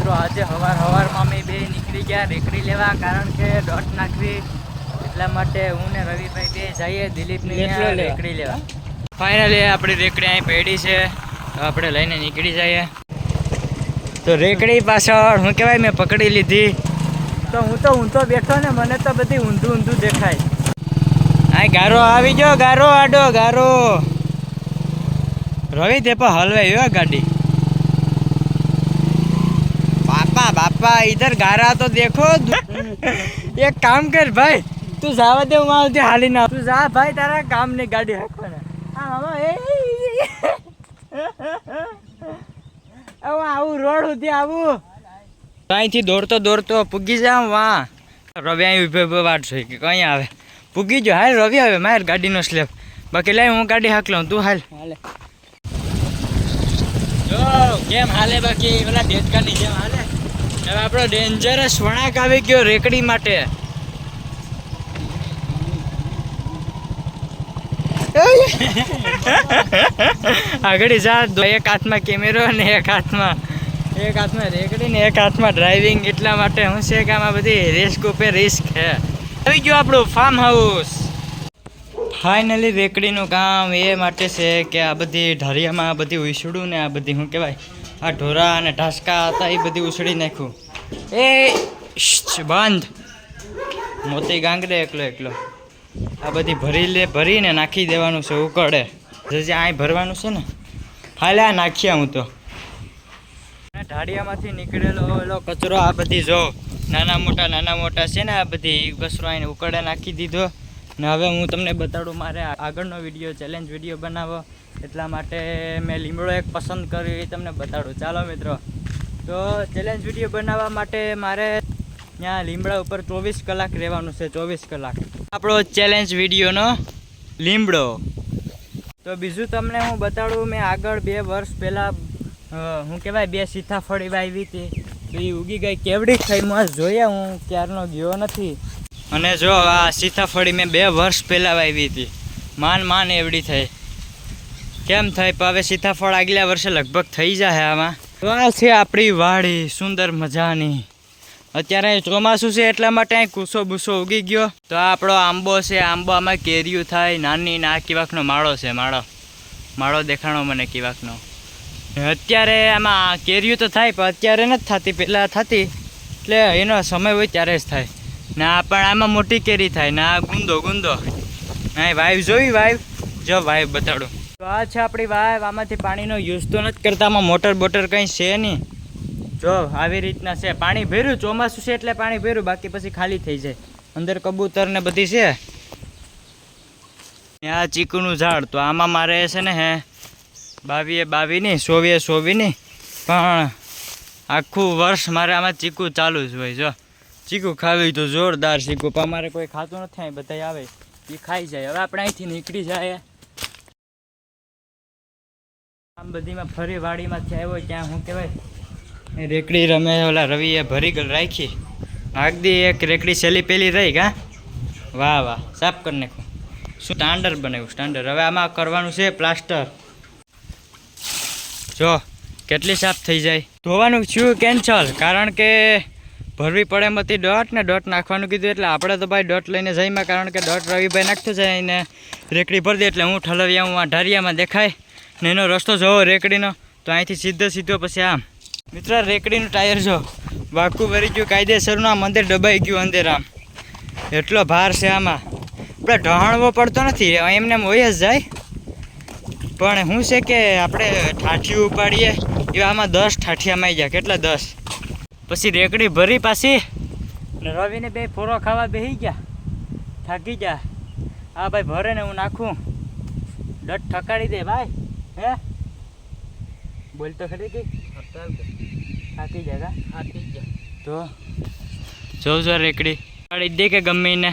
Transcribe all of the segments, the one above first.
મિત્રો આજે સવારમાં અમે બે નીકળી ગયા રેકડી લેવા, કારણ કે દોટ નાખવી એટલા માટે હું ને રવિભાઈ બે જઈએ દિલીપની રેકડી લેવા. ફાઇનલી આપણી રેકડી અહીં પડી છે, તો આપણે લઈને નીકળી જઈએ. તો રેકડી પાછળ શું કહેવાય મેં પકડી લીધી, તો હું તો ઊંધો બેઠો ને મને તો બધી ઊંધું દેખાય. આ ગારો આવી ગયો, ગારો આડો ગારો. રવિ તે પર હલવાઈ ગાડી. बापा इधर गारा तो देखो. एक काम कर भाई, तू जावा दे वहाँ हाली ना, तू जा भाई, तारा काम नहीं गाड़ी हाकवाना. हाँ मामा आવું રોડ સુધી આવું. અહીંથી દોડતો પૂગી જાવ વાં. રવિ અહીં ઉભો વાટ છે કે કઈ આવે. પૂગી જો હાલ રવિ આવે માર ગાડીનો સ્લેબ. બાકી લાય હું ગાડી હાક લઉં, તું હાલ. જો કેમ હાલે બાકી પેલા ડેટકાની જેમ હાલે. હવે આપણો ડેન્જરસ વળાંક આવી ગયો રેકડી માટે. આગળ જા, એક હાથમાં કેમેરો ને એક હાથમાં રેકડી ને એક હાથમાં ડ્રાઇવિંગ. એટલા માટે હું છે કે આમાં બધી રિસ્ક ઉપર રિસ્ક છે. આવી ગયું આપણું ફાર્મ હાઉસ. ફાઇનલી રેકડીનું કામ એ માટે છે કે આ બધી ઢારિયામાં બધી ઉછળું ને આ બધી શું કહેવાય આ ઢોરા અને ઢાસકા હતા એ બધી ઉછળી નાખ્યું. એ બંધ મોતી ગાંગડે એકલો આ બધી ભરીને નાખી દેવાનું છે ઉકળે જે અહીં ભરવાનું છે ને. હાલે આ નાખ્યા હું તો ઢાળિયામાંથી નીકળેલો ઓલો કચરો આ બધી જો નાના મોટા છે ને આ બધી કચરો આને ઉકળે નાખી દીધો. ને હવે હું તમને બતાડું મારે આગળનો વિડીયો ચેલેન્જ વિડીયો બનાવો એટલા માટે મેં લીમડો એક પસંદ કર્યો એ તમને બતાડું. ચાલો મિત્રો, તો ચેલેન્જ વિડીયો બનાવવા માટે મારે ત્યાં લીમડા ઉપર 24 કલાક રહેવાનું છે. 24 કલાક આપણો ચેલેન્જ વિડીયોનો લીમડો. તો બીજું તમને હું બતાડું, મેં આગળ 2 વર્ષ પહેલાં શું કહેવાય 2 સીતાફળી વાવી હતી, તો એ ઉગી ગઈ. કેવડી થઈ મસ્ત જોયા, હું ક્યારનો ગયો નથી. અને જો આ સીતાફળી મેં 2 વર્ષ પહેલાં વાવી હતી, માન એવડી થઈ. કેમ થઈ પણ હવે સીતાફળ આગલા વર્ષે લગભગ થઈ જાય. આમાં તો આ છે આપણી વાડી સુંદર મજાની. અત્યારે ચોમાસું છે એટલા માટે અહીં કૂસો બૂસો ઉગી ગયો. તો આ આપણો આંબો છે, આંબામાં કેરીયું થાય નાની. આ કિવાકનો માળો છે, માળો દેખાણો મને કિવાકનો. અત્યારે આમાં કેરીયું તો થાય પણ અત્યારે નથી થતી, પહેલાં થતી. એટલે એનો સમય હોય ત્યારે જ થાય. ના પણ આમાં મોટી કેરી થાય ને આ ગુંદો. હા વાઈવ જોઈ, જો વાઈવ બતાડું. તો આ છે આપણી વાઈવ. આમાંથી પાણીનો યુઝ તો નથી કરતા, આમાં મોટર કંઈ છે નહીં. જો આવી રીતના છે. પાણી ભર્યું, ચોમાસું છે એટલે પાણી ભર્યું, બાકી પછી ખાલી થઈ જાય. અંદર કબૂતર ને બધી છે. આ ચીકુનું ઝાડ, તો આમાં મારે છે ને 22 નહીં 24 નહીં પણ આખું વર્ષ મારે આમાં ચીકુ ચાલુ જ હોય. જો ચીકુ ખાવી તો જોરદાર ચીકુ, પણ અમારે કોઈ ખાતું નથી, અહીં બધા આવે એ ખાઈ જાય. હવે આપણે અહીંથી નીકળી જાય. આમ બધીમાં ફરી વાડીમાંથી આવ્યો ત્યાં શું કહેવાય રેકડી રમે. ઓલા રવિએ ભરી ગયેલ રાખી આગદી એક રેકડી સેલી પેલી રહી કા. વાહ સાફ કરી નાખું. શું સ્ટાન્ડર્ડ બનાવ્યું સ્ટાન્ડર્ડ. હવે આમાં કરવાનું છે પ્લાસ્ટર. જો કેટલી સાફ થઈ જાય. ધોવાનું થયું કેન્સલ, કારણ કે ભરવી પડે એમાંથી ડોટ નાખવાનું કીધું. એટલે આપણે તો ભાઈ ડોટ લઈને જઈમાં, કારણ કે ડોટ રવિભાઈ નાખતો જાય ને રેકડી ભરી દે. એટલે હું ઠલવિયા હું આ ઢારિયામાં દેખાય ને એનો રસ્તો જોવો રેકડીનો, તો અહીંથી સીધો પછી આમ. મિત્ર રેકડીનું ટાયર જો વાકું ભરી ગયું કાયદેસરનું. આમ અંદર દબાઈ ગયું અંદર. આમ એટલો ભાર છે આમાં. આપણે ઢહાણવો પડતો નથી, એમને હોય જ જાય. પણ શું છે કે આપણે ઠાઠિયું ઉપાડીએ એવા આમાં 10 ઠાઠિયામાં આવી જાય. કેટલા 10. પછી રેકડી ભરી પાછી ને રવિને 2 ફોરો ખાવા બેસી ગયા, થાકી ગયા. હા ભાઈ ભરે ને હું નાખું, ડટ ઠકાડી દે ભાઈ. હે બોલ તો ખરી કઈ થાકી જાય તો જો રેકડી કાઢી દે કે ગમે ને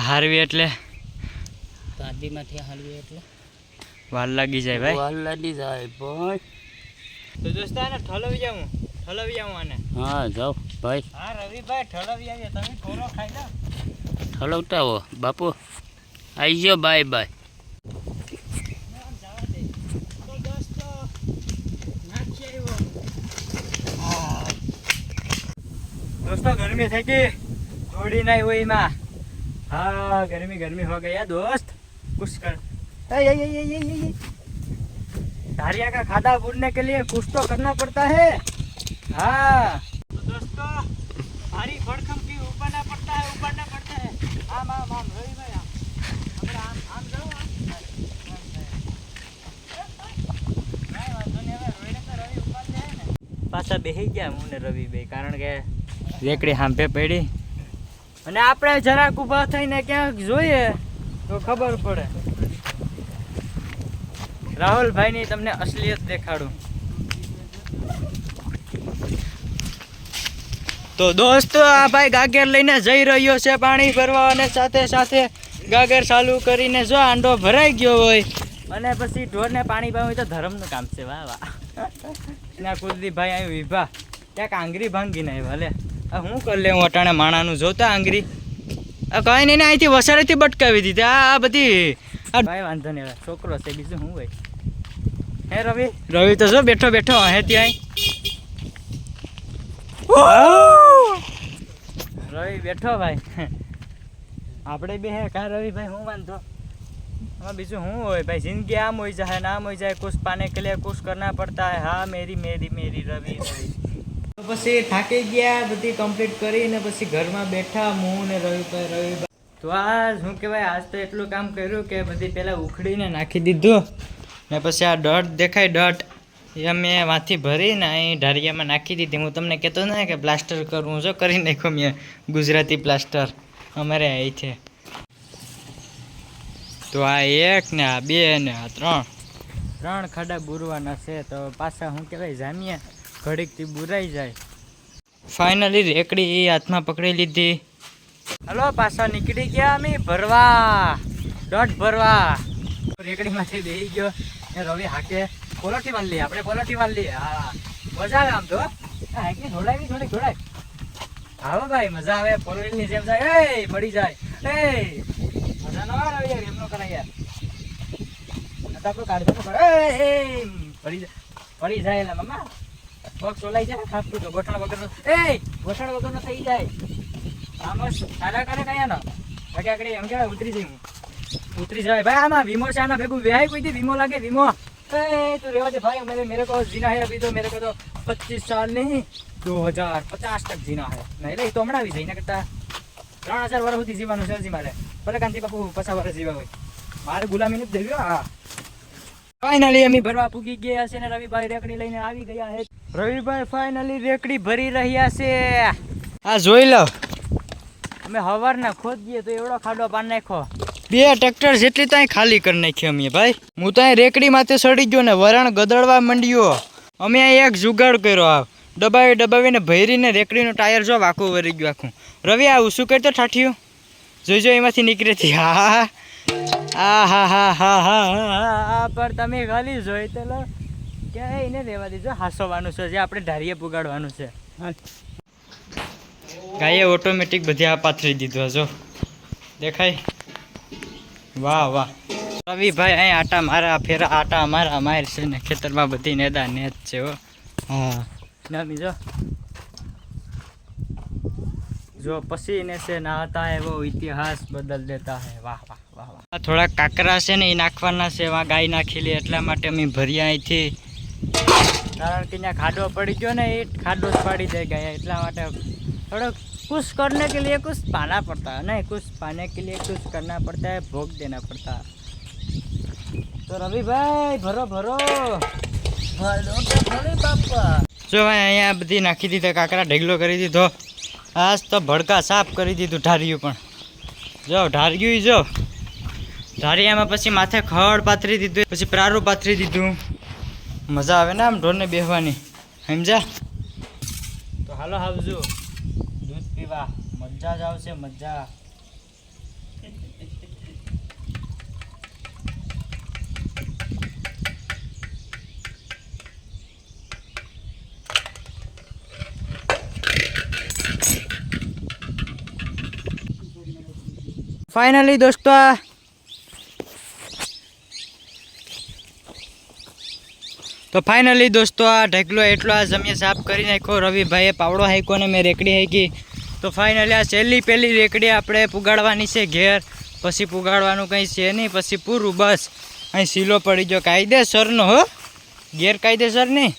હારવી એટલે ગાડીમાંથી હારવી એટલે વાર લાગી જાય ભાઈ. ભાઈ તો દોસ્તો આને ઠલવી આવું આને. હા જાઓ ભાઈ. હા રવિભાઈ ઠલવી આવીએ, તમે કોરો ખાઈ લો. ઠલવતા હો બાપુ. આવી ગયો બાય. दोस्तों गर्मी थे कि थोड़ी नहीं हुई माँ। हाँ गर्मी गर्मी हो गया दोस्त। कुछ कर ये धारिया का खादा बूढ़ने के लिए कुछ तो करना पड़ता है। हाँ तो दोस्तों भारी भड़कम की उबारना पड़ता है आम आम आम रवि भाई आम आम जाओ पाछा બેહી ગયા હું ને રવિ ભાઈ, કારણ કે રેકડી હાંભે પડી અને આપણે જરાક ઊભા થઈને ક્યાંક જોઈએ તો ખબર પડે। રાહુલભાઈની તમને અસલિયત દેખાડું। તો દોસ્તો આ ભાઈ ગાગર લઈને જઈ રહ્યો છે પાણી ભરવા, અને સાથે સાથે ગાગર ચાલુ કરીને જો આંડો ભરાઈ ગયો હોય અને પછી ઢોરને પાણી પાવું હોય તો ધર્મનું કામ છે। વાહ વાહ ના કુલદીપભાઈ અહીં વિભા ક્યાંક આંગરી ભાંગીને આવ્યા લે। હું કરી લે હું અટાણે માણાનું જોતા આંગરી કઈ નહીં ને અહીંથી વસાડેથી બટકાવી દીધી આ બધી ભાઈ વાંધો નહીં હવે છોકરો છે બીજું શું હોય। હે રવિ રવિ તો જો બેઠો બેઠો હે ત્યાં રવિ બેઠો ભાઈ આપણે બે હે કા રવિ ભાઈ હું વાંધો આમાં બીજું શું હોય ભાઈ। જિંદગી આમ હોય જાય નામ હોય જાય कुछ पाने के लिए कुछ करना पड़ता है। हाँ मेरी मेरी मेरी रवि तो પછી થાકી ગયા બધી કમ્પ્લીટ કરીને પછી ઘરમાં બેઠા હું ને રવિભાઈ તો આજ શું કહેવાય આજ તો એટલું કામ કર્યું કે બધી પહેલાં ઉખડીને નાખી દીધું ને પછી આ ડટ દેખાય ડટ એ અમે વાંથી ભરીને અહીં ઢારિયામાં નાખી દીધી। હું તમને કહેતો ને કે પ્લાસ્ટર કરવું જો કરી નાખ્યો મેં ગુજરાતી પ્લાસ્ટર અમારે અહીં છે। તો આ એક ને આ બે ને આ ત્રણ ખાડા બુરવાના છે તો પાછા શું કહેવાય જામીએ ઘડીકથી બુરાઈ જાય। ફાઇનલી રેકડી હાથમાં પકડી લીધી। હલો પાછા નીકળી ગયા અમે ભરવા દોઢ ભરવા। રેકડીમાંથી બેસી ગયો એ રવિ હાકે પોલોટી વાળ લઈએ આપણે પોલોટી વાળ લઈએ। હા મજા આવે આમ તો હાકી જોડાવી જોડાય હા ભાઈ મજા આવે પોલોટીની જેમ જાય એ પડી જાય એ મજા ન આવે યાર એમનો કરાય યાર આપણું કાઢવાનું પડે પડી જાય એટલે મમ્મા પગ સોલાઈ જાય ખાપતું તો ગોઠણ વગરનો ગોઠણ વગરનો થઈ જાય આમ સારા કરે કયા નો બાકી આગળ એમ કહેવાય ઉતરી જાય ભાઈ। આમાં વીમો છે આના ભેગું વ્યાય કોઈ દી વીમો લાગે વીમો તું રેવા દે भाई मेरे को जीना है अभी तो मेरे को तो 25 साल नहीं 2050 तक जीना है नहीं લે તો હમણાં આવી જાય ને કરતા 3000 વર્ષ સુધી જીવવાનું છે મારે ભલે કાંતિ બાપુ 50 વર્ષ જીવા હોય મારે ગુલામી નથી દેવી। હા ફાઇનલી અમે ભરવા પૂગી ગયા છે ને રવિભાઈ રેકડી લઈને આવી ગયા છે। રવિભાઈ ફાઇનલી રેકડી ભરી રહ્યા છે। આ જોઈ લો અમે હવારના ખોદીએ તો એવડો ખાડો પાડ નાખો 2 ટ્રેક્ટર જેટલી ત્યાં ખાલી કરી નાખી અમે ભાઈ। હું ત્યાં રેકડી માથે સડી ગયો ને વરણ ગદડવા માંડ્યો। અમે અહીં એક જુગાડ કર્યો આ દબાવીને ભરીને રેકડીનું ટાયર જો વાંકું વરી ગયું આખું। રવિ આવું શું કરતો ઠાઠિયું જોઈજો એમાંથી નીકળેથી હા પર તમે ખાલી જોઈ તો લો ક્યાંય એને રહેવા દીધો હાસવાનું છે જે આપણે ઢારીએ પુગાડવાનું છે। ગાયે ઓટોમેટિક બધી આ પાથરી દીધું જો દેખાય। વાહ વાહ રવિભાઈ અહીં આટા મારા ફેરા આટા મારા માર છે ને ખેતરમાં બધી નેદા નેત છે હો। હા નામી जो पसीने से नहाता है वो इतिहास बदल देता है। वाह वाह वाह वाह। थोड़ा काकरा से ने नाखवाना से वहाँ गाय नाखी ली એટલા માટે અમે ભર્યા અહીંથી કારણ કે ત્યાં ખાડો પડી ગયો ને એ ખાડો જ પાડી દે ગયા એટલા માટે થોડો कुछ करने के लिए कुछ पाना पड़ता है नहीं कुछ पाने के लिए कुछ करना पड़ता है भोग देना पड़ता है। तो रवि भाई भरो भरो जो भाई અહીંયા બધી નાખી દીધા કાકરા ઢેગલો કરી દીધો। आज तो भड़का साफ કરી દીધું ઢારિયું પણ જો ઢારિયું જો ઢારિયામાં પછી માથે ખડ પાથરી દીધું પછી પ્રારું પાથરી દીધું મજા આવે ને આમ ઢોરને બેહવાની સમજા। તો હાલો આવજો દૂધ પીવા મજા જ આવશે મજા। फाइनली दोस्तों તો ફાઇનલી દોસ્તો આ ઢગલો એટલો આ જમીએ સાફ કરી નાખ્યો. રવિભાઈએ પાવડો હાંક્યો ને મેં રેકડી હાંકી. તો ફાઇનલી આ છેલ્લી પહેલી રેકડી આપણે પુગાડવાની છે ઘેર. પછી પુગાડવાનું કંઈ છે નહીં, પછી પૂરું બસ. અહીં સીલો પડી ગયો કાયદેસરનો, હો, ગેરકાયદેસર નહીં,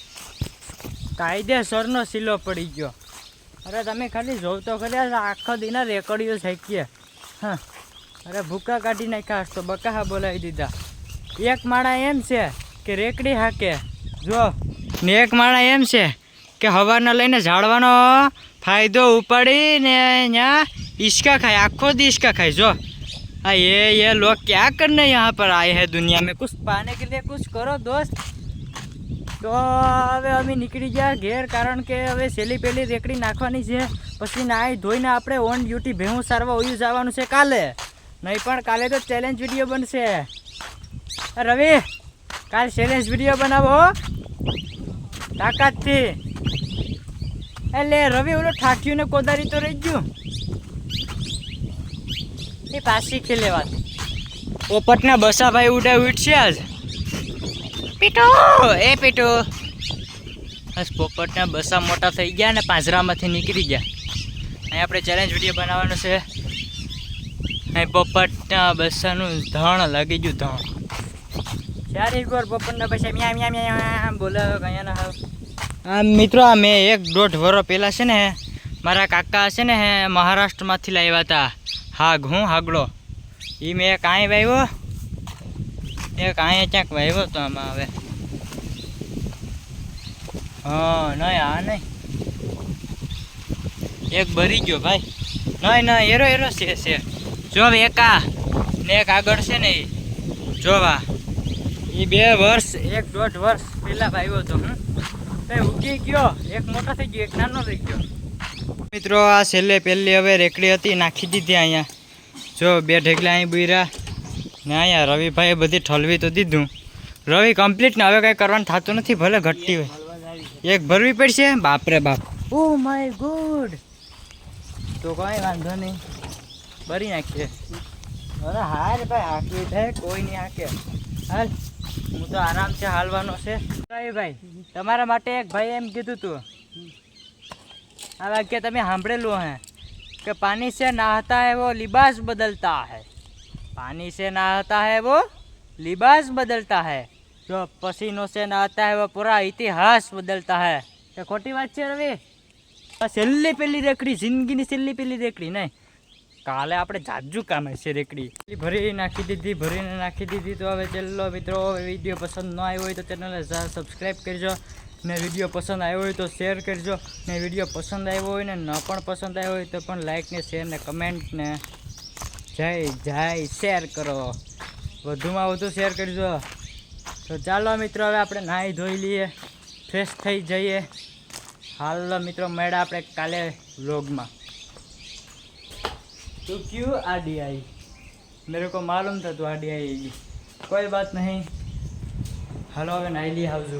કાયદેસરનો સીલો પડી ગયો. અરે તમે ખાલી જોવ તો ખરી આખો દીના રેકડીઓ છાંકીએ. હા, અરે ભૂકા કાઢી નાખ્યા તો બકાહા બોલાવી દીધા. એક માણા એમ છે કે રેકડી હાકે જો, ને એક માણા એમ છે કે હવારના લઈને ઝાડવાનો ફાયદો ઉપાડીને ત્યાં ઈસકા ખાય, આખો દી ઈસકા ખાય. જો हाँ ये लोग क्या करने यहाँ पर आए हैं दुनिया में, कुछ पाने के लिए कुछ करो दोस्त. તો હવે અમે નીકળી ગયા ઘેર, કારણ કે હવે છેલ્લી પહેલી રેકડી નાખવાની છે. પછી નાહી ધોઈને આપણે ઓન ડ્યુટી ભેહું સારવા ઓયું જવાનું છે કાલે. નહીં પણ કાલે તો ચેલેન્જ વિડીયો બનશે. રવિ કાલે ચેલેન્જ વિડીયો બનાવો તાકાતથી. એટલે રવિ ઓલો ઠાઠ્યું ને કોદારી તો રહી ગયું, એ પાછી ખેલેવાથી. પોપટના બસાભાઈ ઉડા ઉઠશે આજ. પીટો એ પીટો, બસ પોપટના બસા મોટા થઈ ગયા ને પાંજરામાંથી નીકળી ગયા. અહીં આપણે ચેલેન્જ વિડીયો બનાવવાનો છે. અહીં પોપટના બસાનું ધણ લાગી ગયું, ધણ. ચારે એક વાર પોપટના બસા મ્યા મ્યા મ્યા બોલાવે કયા ના હાવ. મિત્રો આ મેં 1.5 વર્ષ પહેલાં છે ને મારા કાકા છે ને મહારાષ્ટ્રમાંથી લાવ્યા હતા હાગડો. એ મેં કાંઈ વાવ્યો, એક અહીંયા ક્યાંક વાવ્યો તો આમાં. હવે હા નહીં, આ નહીં, એક ભરી ગયો ભાઈ. નહીં એરો છે જો એક આ ને એક આગળ છે ને એ જોવા. એ 2 વર્ષ 1.5 વર્ષ પહેલાં વાવ્યો હતો. કઈ ઉગી ગયો, એક મોટો થઈ ગયો, એક નાનો થઈ ગયો. મિત્રો આ છેલ્લે પહેલી હવે રેકડી હતી નાખી દીધી અહીંયા. જો 2 ઢેકલા અહીં બુર્યા ને અહીંયા રવિભાઈએ બધી ઠલવી તો દીધું. રવિ કમ્પ્લીટ ને હવે કંઈ કરવાનું થતું નથી, ભલે ઘટતી હોય. એક ભરવી પડશે, બાપરે બાપ. Oh my God. તો કંઈ વાંધો નહીં, ભરી નાખીએ. અરે હાર ભાઈ, હાંકવી થાય, કોઈ નહીં હાકે. હાલ હું તો આરામથી હાલવાનો છે. ભાઈ તમારા માટે એક ભાઈ એમ કીધું તું, આ વાક્ય તમે સાંભળેલું હે कि पानी से नहाता है वो लिबास बदलता है, पानी से नहाता है वो लिबास बदलता है, जो पसीनों से नहाता है वो पूरा इतिहास बदलता है. ये खोटी बात છે રવિ? છેલ્લી પેલી રેકડી, જિંદગીની છેલ્લી પેલી રેકડી નહીં. કાલે આપણે જાજુ કામ હશે રેકડી. ભરી નાખી દીધી. તો હવે ચલો મિત્રો, વિડીયો પસંદ ન આવ્યો હોય તો ચેનલને સબસ્ક્રાઈબ કરજો, ને વિડીયો પસંદ આવ્યો હોય તો શેર કરજો, ને વિડીયો પસંદ આવ્યો હોય ને ન પણ પસંદ આવ્યો હોય તો પણ લાઈક ને શેર ને કમેન્ટ ને જય શેર કરો, વધુમાં વધુ શેર કરજો. તો ચાલો મિત્રો હવે આપણે નાહી ધોઈ લઈએ, ફ્રેશ થઈ જઈએ. હાલ મિત્રો મેળા આપણે કાલે વ્લોગમાં. तो क्यों आडी आई, मेरे को मालूम था तू आडी आएगी, कोई बात नहीं. Hello नाइली house